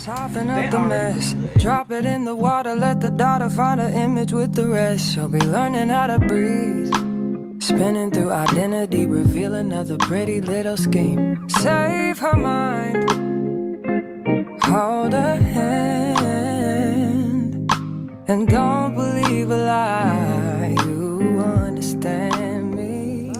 Soften up the mess, drop it in the water, let the daughter find her image with the rest. She'll be learning how to breathe, spinning through identity, reveal another pretty little scheme. Save her mind, hold her hand, and don't believe a lie, you understand me.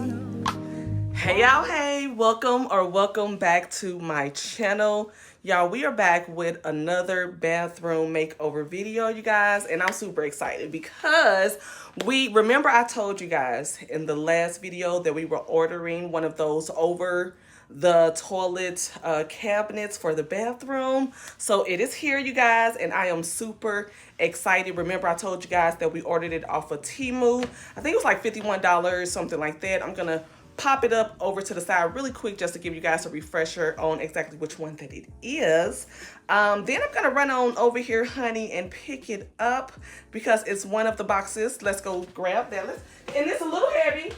Hey y'all, hey, welcome back to my channel. Y'all, we are back with another bathroom makeover video, you guys, and I'm super excited because remember I told you guys in the last video that we were ordering one of those over the toilet cabinets for the bathroom. So it is here, you guys, and I am super excited. Remember I told you guys that we ordered it off of Temu. I think it was like $51, something like that. I'm gonna pop it up over to the side really quick just to give you guys a refresher on exactly which one that it is. Then I'm gonna run on over here, honey, and pick it up because it's one of the boxes. Let's go grab that. And it's a little heavy.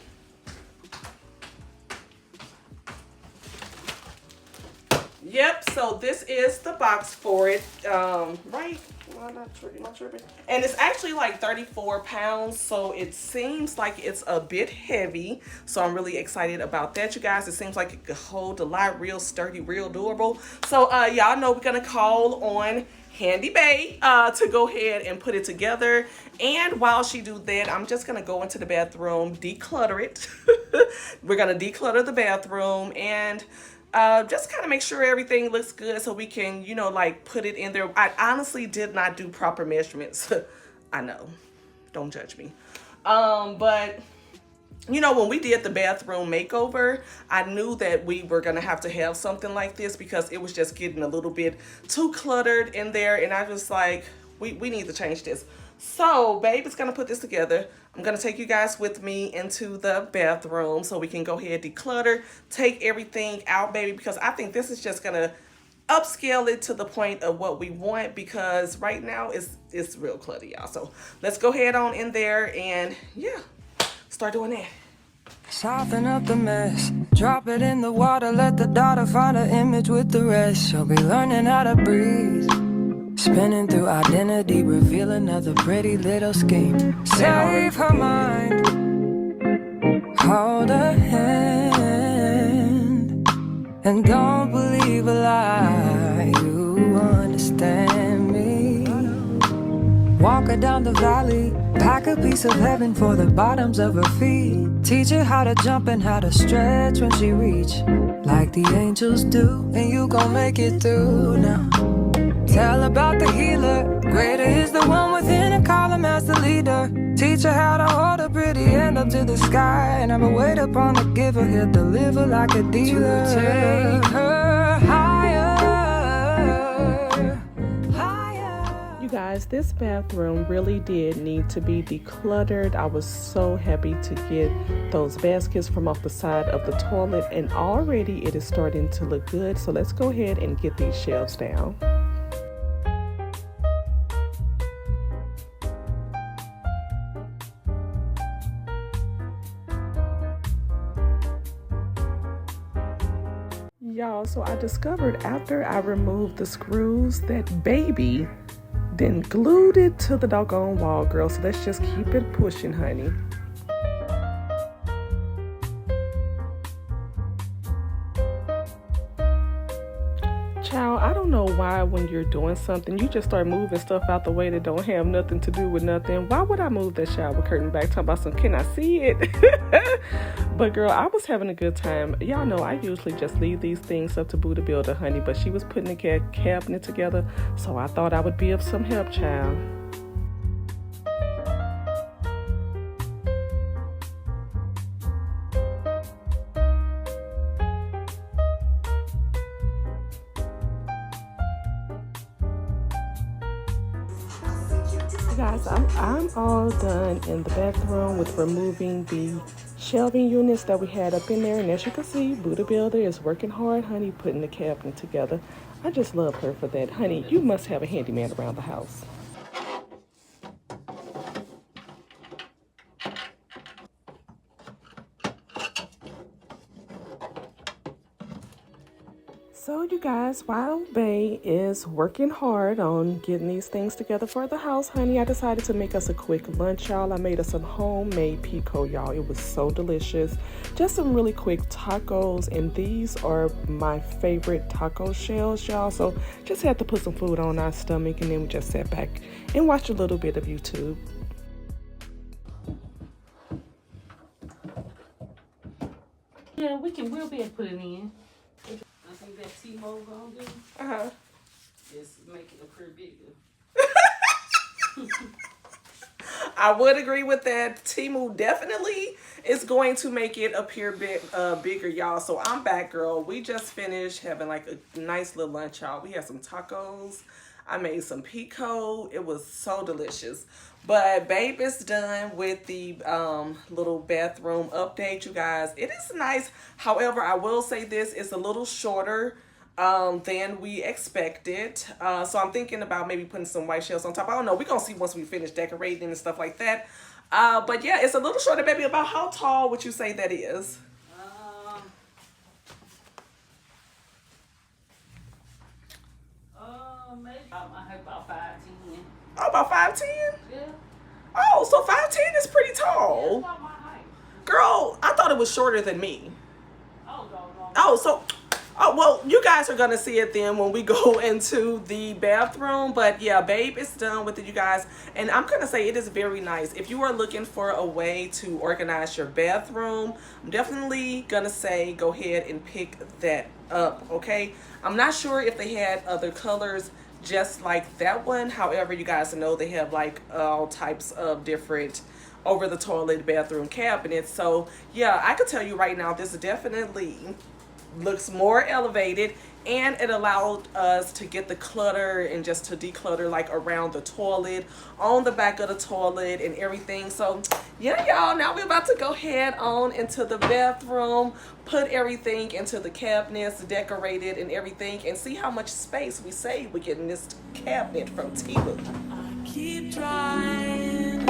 Yep, so this is the box for it, right? Am I tripping? And it's actually like 34 pounds, so it seems like it's a bit heavy. So I'm really excited about that, you guys. It seems like it could hold a lot, real sturdy, real durable. So y'all know we're gonna call on Handy Bae to go ahead and put it together. And while she do that, I'm just gonna go into the bathroom, declutter it. We're gonna declutter the bathroom and just kind of make sure everything looks good so we can, you know, like put it in there. I honestly did not do proper measurements. I know, don't judge me. But you know, when we did the bathroom makeover, I knew that we were gonna have to have something like this because it was just getting a little bit too cluttered in there, and I was like, we need to change this. So babe is gonna put this together. I'm gonna take you guys with me into the bathroom so we can go ahead, declutter, take everything out, baby, because I think this is just gonna upscale it to the point of what we want, because right now it's real cluttered, y'all. So let's go ahead on in there and yeah, start doing that. Soften up the mess, drop it in the water, let the daughter find her image with the rest. She'll be learning how to breathe, spinning through identity, reveal another pretty little scheme. Save her mind, hold her hand, and don't believe a lie, you understand me. Walk her down the valley, pack a piece of heaven for the bottoms of her feet. Teach her how to jump and how to stretch when she reach, like the angels do, and you gon' make it through now. Tell about the healer, greater is the one within, and call him as the leader. Teach her how to hold a pretty hand up to the sky, and have a wait upon the giver, he'll deliver like a dealer. To take her higher, higher. You guys, this bathroom really did need to be decluttered. I was so happy to get those baskets from off the side of the toilet, and already it is starting to look good. So let's go ahead and get these shelves down. Y'all, so I discovered after I removed the screws that baby then glued it to the doggone wall, girl. So let's just keep it pushing, honey. Child, I don't know why when you're doing something, you just start moving stuff out the way that don't have nothing to do with nothing. Why would I move that shower curtain back? Talking about some, can I see it? But girl, I was having a good time. Y'all know I usually just leave these things up to Buddha Builder, honey, but she was putting the cabinet together, so I thought I would be of some help, child. Guys, I'm all done in the bathroom with removing the shelving units that we had up in there, and as you can see, Buddha Builder is working hard, honey, putting the cabinet together. I just love her for that. Honey, you must have a handyman around the house. So you guys, while Bay is working hard on getting these things together for the house, honey, I decided to make us a quick lunch, y'all. I made us some homemade pico, y'all. It was so delicious. Just some really quick tacos, and these are my favorite taco shells, y'all. So just had to put some food on our stomach, and then we just sat back and watched a little bit of YouTube. Yeah, we'll be able to put it in. I think that T-Mo gonna do is make it appear bigger. I would agree with that. Temu definitely is going to make it appear bigger, y'all. So I'm back, girl. We just finished having like a nice little lunch, y'all. We had some tacos. I made some pico. It was so delicious. But babe is done with the little bathroom update, you guys. It is nice. However, I will say this, it's a little shorter than we expected. So I'm thinking about maybe putting some white shells on top. I don't know. We're going to see once we finish decorating and stuff like that. But yeah, it's a little shorter, baby. About how tall would you say that is? Maybe about 5'10". Oh, about 5'10"? Yeah. Oh, so 5'10" is pretty tall. That's about my height. Girl, I thought it was shorter than me. Oh, no. Oh, well, you guys are going to see it then when we go into the bathroom. But yeah, babe is done with it, you guys. And I'm going to say it is very nice. If you are looking for a way to organize your bathroom, I'm definitely going to say go ahead and pick that up, okay? I'm not sure if they had other colors just like that one. However, you guys know they have like all types of different over the toilet bathroom cabinets. So yeah, I could tell you right now, this definitely looks more elevated, and it allowed us to get the clutter and just to declutter like around the toilet, on the back of the toilet and everything. So yeah, y'all, now we're about to go head on into the bathroom, put everything into the cabinets, decorate it and everything, and see how much space we save with getting this cabinet from Temu. I keep trying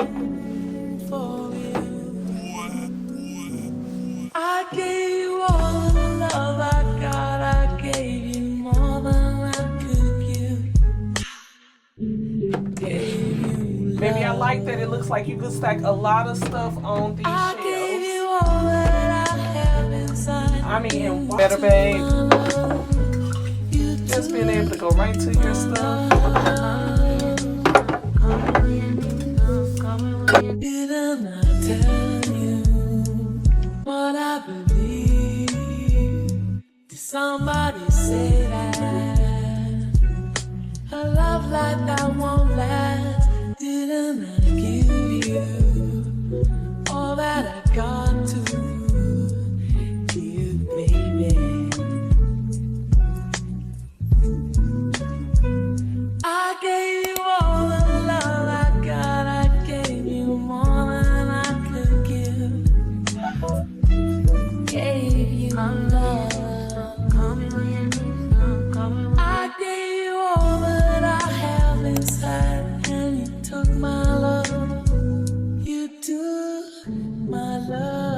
for you. I gave you all the love I got. I gave you more than I could give. Baby, I like that. It looks like you could stack a lot of stuff on these I shelves. gave you all that I have inside. I mean, better, babe. Just being able to go right to your stuff. Didn't I tell you what I believe? Did somebody say that a love like that won't last? Didn't I give you all that I got to give, baby? I gave you all the love I got. I gave you more than I could give. Gave you love. I gave you all that I have inside, and you took my love. You took my love.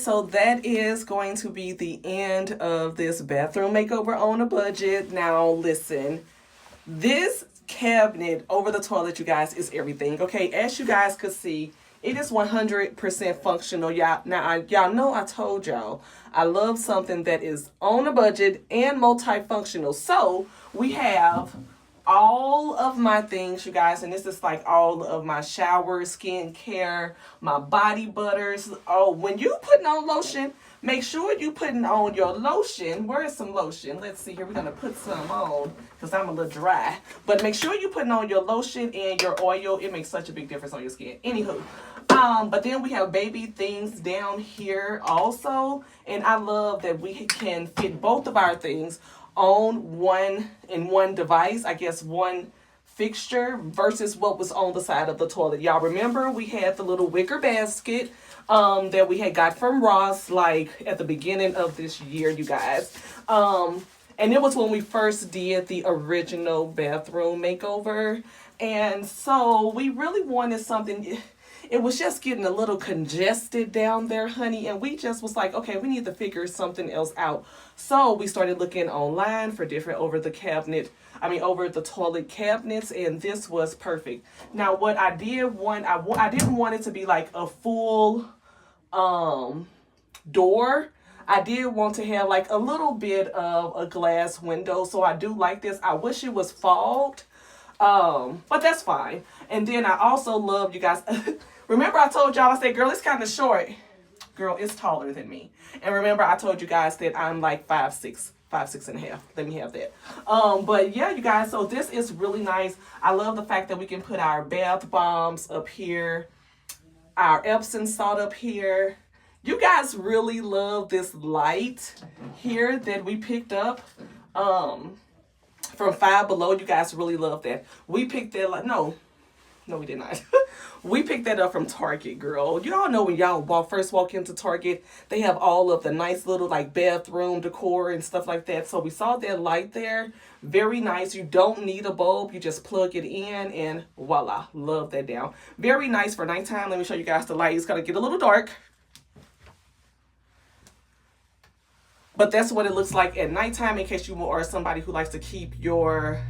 so that is going to be the end of this bathroom makeover on a budget. Now, listen, this cabinet over the toilet, you guys, is everything. Okay, as you guys could see, it is 100% functional. Y'all know I told y'all I love something that is on a budget and multifunctional. So we have all of my things, you guys, and this is like all of my shower, skincare, my body butters. Oh, when you putting on lotion, make sure you putting on your lotion. Where is some lotion? Let's see here. We're gonna put some on because I'm a little dry. But make sure you putting on your lotion and your oil. It makes such a big difference on your skin. Anywho, but then we have baby things down here also, and I love that we can fit both of our things on one device, I guess one fixture versus what was on the side of the toilet. Y'all remember we had the little wicker basket that we had got from Ross like at the beginning of this year, you guys. And it was when we first did the original bathroom makeover. And so we really wanted something. It was just getting a little congested down there, honey, and we just was like, okay, we need to figure something else out. So we started looking online for different over the toilet cabinets, and this was perfect. Now, what I did want, I didn't want it to be like a full door. I did want to have like a little bit of a glass window, so I do like this. I wish it was fogged, but that's fine. And then I also love, you guys, remember I told y'all, I said, girl, it's kind of short. Girl, it's taller than me. And remember I told you guys that I'm like 5'6", 5'6.5". Let me have that. But yeah, you guys, so this is really nice. I love the fact that we can put our bath bombs up here, our Epsom salt up here. You guys really love this light here that we picked up from Five Below. You guys really love that. We picked that like no, we did not. We picked that up from Target, girl. You all know when y'all first walk into Target, they have all of the nice little like bathroom decor and stuff like that. So we saw that light there. Very nice. You don't need a bulb. You just plug it in and voila. Love that down. Very nice for nighttime. Let me show you guys the light. It's going to get a little dark, but that's what it looks like at nighttime in case you are somebody who likes to keep your,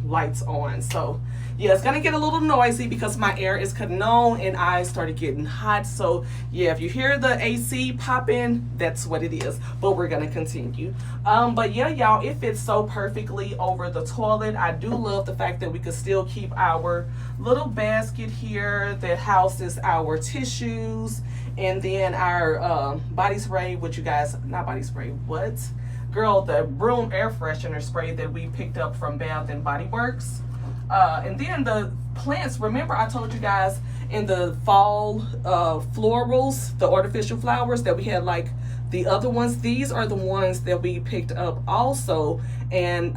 lights on. So yeah, it's gonna get a little noisy because my air is cutting on and I started getting hot. So yeah, if you hear the AC popping, that's what it is. But we're gonna continue. But yeah, y'all, it fits so perfectly over the toilet. I do love the fact that we could still keep our little basket here that houses our tissues, and then our body spray, which you guys, not body spray, what? Girl, the room air freshener spray that we picked up from Bath and Body Works. And then the plants, remember I told you guys in the fall florals, the artificial flowers that we had like the other ones. These are the ones that we picked up also. And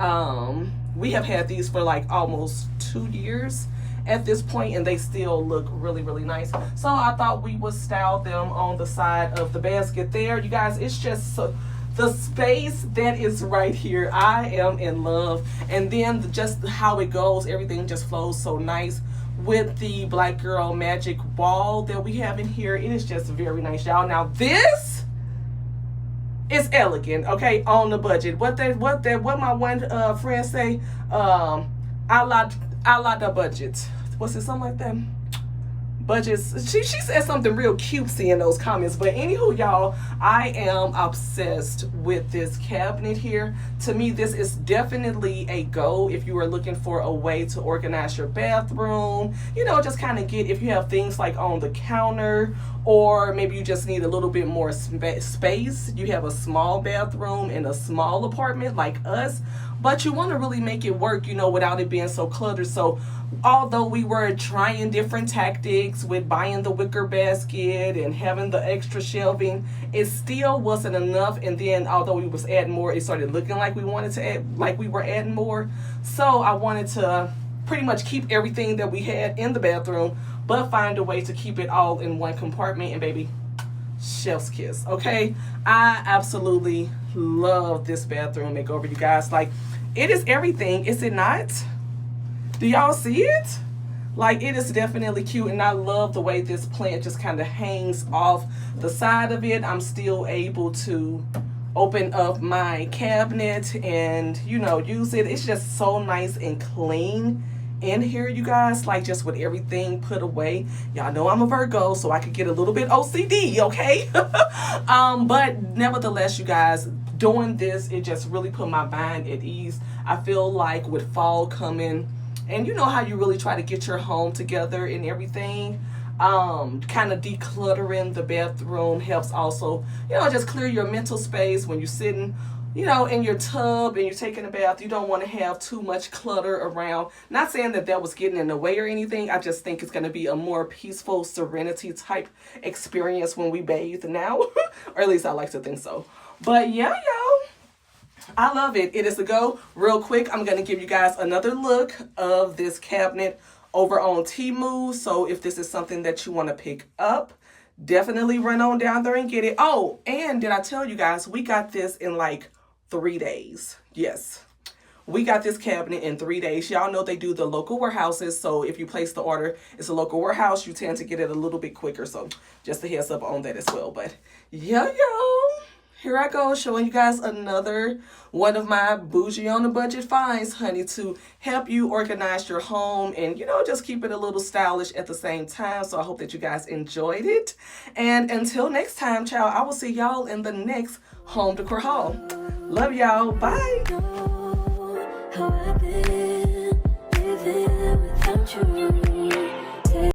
we have had these for like almost 2 years at this point, and they still look really, really nice. So I thought we would style them on the side of the basket there. You guys, it's just so, the space that is right here, I am in love. And then just how it goes, everything just flows so nice with the Black Girl Magic wall that we have in here. It is just very nice, y'all. Now this is elegant, okay, on the budget. What my one friend say, I like the budget. Was it something like that? Budgets. She said something real cutesy in those comments. But anywho, y'all, I am obsessed with this cabinet here. To me, this is definitely a go if you are looking for a way to organize your bathroom. Just kind of get, if you have things like on the counter, or maybe you just need a little bit more space. You have a small bathroom in a small apartment like us, but you want to really make it work, without it being so cluttered. So although we were trying different tactics with buying the wicker basket and having the extra shelving, it still wasn't enough. And then although we was adding more, it started looking like we wanted to add, like we were adding more. So I wanted to pretty much keep everything that we had in the bathroom, but find a way to keep it all in one compartment. And baby, chef's kiss, okay? I absolutely love this bathroom makeover, you guys. Like, it is everything, is it not? Do y'all see it? Like, it is definitely cute, and I love the way this plant just kind of hangs off the side of it. I'm still able to open up my cabinet and, you know, use it. It's just so nice and clean in here, you guys, like just with everything put away. Y'all know I'm a Virgo, so I could get a little bit OCD, okay? But nevertheless, you guys, doing this, it just really put my mind at ease. I feel like with fall coming, and you know how you really try to get your home together and everything, kind of decluttering the bathroom helps also, you know, just clear your mental space when you're sitting, you know, in your tub and you're taking a bath. You don't want to have too much clutter around. Not saying that that was getting in the way or anything. I just think it's going to be a more peaceful, serenity type experience when we bathe now. Or at least I like to think so. But yeah, y'all, I love it. It is a go. Real quick, I'm going to give you guys another look of this cabinet over on Temu. So if this is something that you want to pick up, definitely run on down there and get it. Oh, and did I tell you guys, we got this in like 3 days. Yes, we got this cabinet in 3 days. Y'all know they do the local warehouses. So if you place the order, it's a local warehouse, you tend to get it a little bit quicker. So just a heads up on that as well. But yeah, y'all, here I go, showing you guys another one of my bougie on a budget finds, honey, to help you organize your home and, you know, just keep it a little stylish at the same time. So I hope that you guys enjoyed it. And until next time, child, I will see y'all in the next home decor haul. Love y'all. Bye. How I've been living without you.